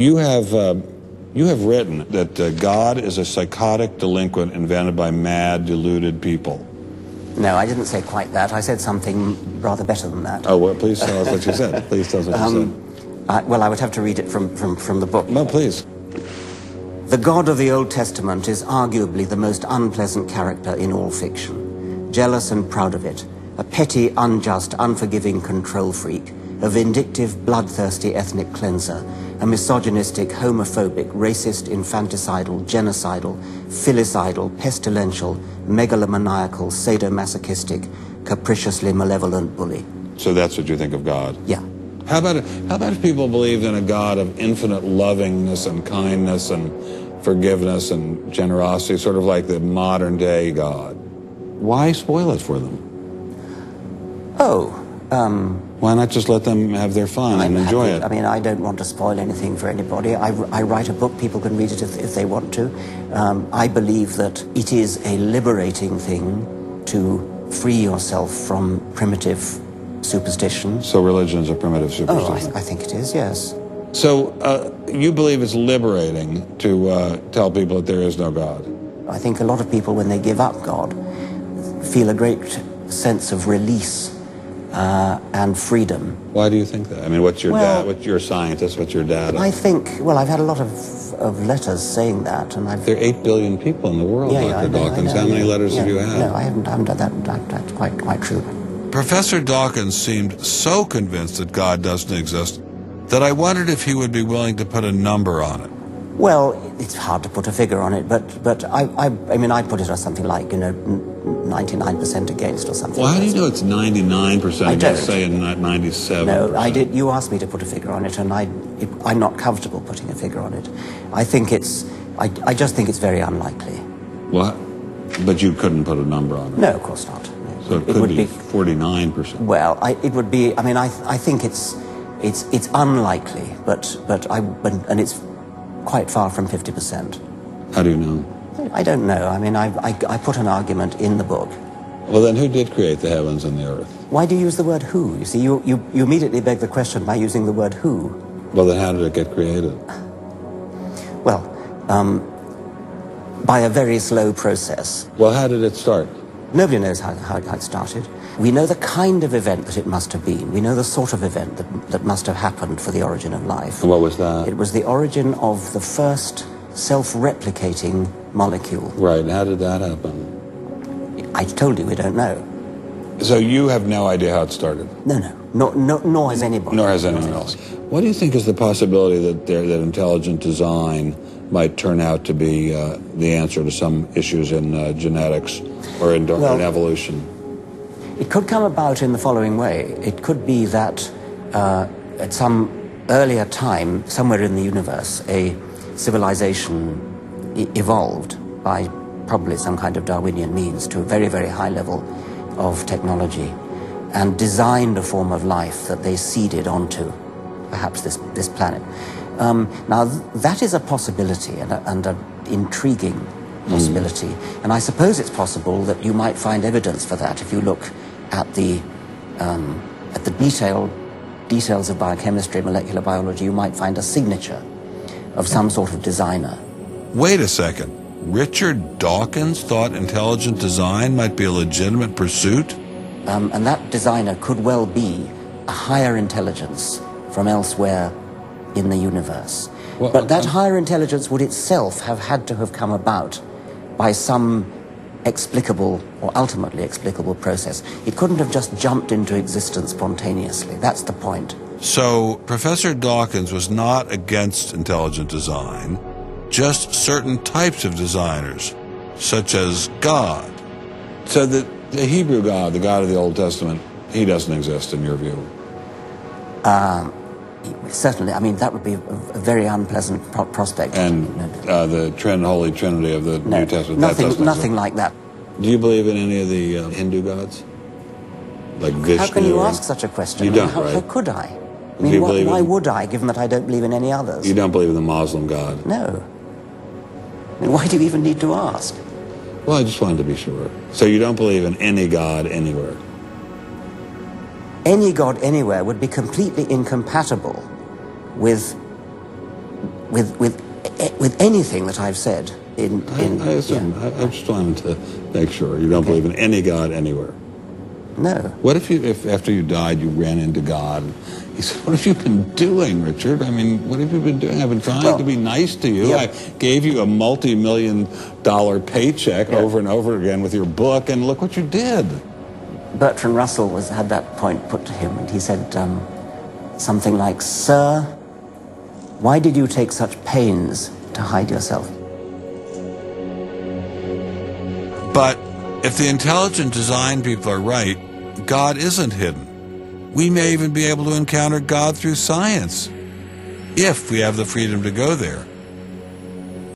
You have written that God is a psychotic delinquent invented by mad, deluded people. No, I didn't say quite that. I said something rather better than that. Oh, well, please tell us what you said. Please tell us what you said. Well, I would have to read it from the book. No, please. The God of the Old Testament is arguably the most unpleasant character in all fiction. Jealous and proud of it. A petty, unjust, unforgiving control freak. A vindictive, bloodthirsty ethnic cleanser. A misogynistic, homophobic, racist, infanticidal, genocidal, filicidal, pestilential, megalomaniacal, sadomasochistic, capriciously malevolent bully. So that's what you think of God? Yeah. How about if people believed in a God of infinite lovingness and kindness and forgiveness and generosity, sort of like the modern day God? Why spoil it for them? Why not just let them have their fun and enjoy it? I mean, I don't want to spoil anything for anybody. I write a book, people can read it if they want to. I believe that it is a liberating thing to free yourself from primitive superstition. So religion is a primitive superstition? Oh, I think it is, yes. So you believe it's liberating to tell people that there is no God? I think a lot of people, when they give up God, feel a great sense of release and freedom. Why do you think that? I mean, what's your scientist, what's your data? I think, well, I've had a lot of letters saying that, and There are 8 billion people in the world, Dr. Dawkins. How many letters have you had? No, I haven't done that. That's quite true. Professor Dawkins seemed so convinced that God doesn't exist that I wondered if he would be willing to put a number on it. Well, it's hard to put a figure on it, but I mean, I'd put it as something like, 99% against or something. Well, how do you know it's 99% against, say, and not 97%? No, I did. You asked me to put a figure on it, and I'm not comfortable putting a figure on it. I just think it's very unlikely. What? But you couldn't put a number on it? No, of course not. So it could be 49%. Well, it would be. I mean, I think it's unlikely, but it's quite far from 50%. How do you know? I don't know. I mean, I put an argument in the book. Well, then who did create the heavens and the earth? Why do you use the word who? You see, you immediately beg the question by using the word who. Well, then how did it get created? Well, by a very slow process. Well, how did it start? Nobody knows how it started. We know the kind of event that it must have been. We know the sort of event that must have happened for the origin of life. And what was that? It was the origin of the first self-replicating molecule. Right, and how did that happen? I told you we don't know. So you have no idea how it started? No, nor has anybody. Nor has anyone else. What do you think is the possibility that intelligent design might turn out to be the answer to some issues in genetics or in evolution? It could come about in the following way. It could be that at some earlier time, somewhere in the universe, a civilization evolved by probably some kind of Darwinian means to a very, very high level of technology and designed a form of life that they seeded onto, perhaps this planet. Now, that is a possibility and an intriguing possibility. And I suppose it's possible that you might find evidence for that if you look at the details of biochemistry, molecular biology. You might find a signature of some sort of designer. Wait a second. Richard Dawkins thought intelligent design might be a legitimate pursuit? And that designer could well be a higher intelligence from elsewhere in the universe. Well, but that higher intelligence would itself have had to have come about by some explicable or ultimately explicable process. It couldn't have just jumped into existence spontaneously. That's the point. So Professor Dawkins was not against intelligent design, just certain types of designers, such as God. So the Hebrew God, the God of the Old Testament, he doesn't exist in your view? Certainly. I mean, that would be a very unpleasant prospect. And the Holy Trinity of the New Testament? Nothing like that. Do you believe in any of the Hindu gods? Like Vishnu? How can you ask such a question? You don't, How could I? I mean, why would I, given that I don't believe in any others? You don't believe in the Muslim God? No. I mean, why do you even need to ask? Well, I just wanted to be sure. So you don't believe in any God anywhere? Any God anywhere would be completely incompatible with with anything that I've said I assume. yeah. I just wanted to make sure you don't believe in any God anywhere. No. What if after you died you ran into God? He said, "What have you been doing, Richard? I mean, what have you been doing? I've been trying to be nice to you. Yeah. I gave you a multi-million-dollar paycheck over and over again with your book, and look what you did." Bertrand Russell had that point put to him, and he said something like, "Sir, why did you take such pains to hide yourself?" But if the intelligent design people are right, God isn't hidden. We may even be able to encounter God through science, if we have the freedom to go there.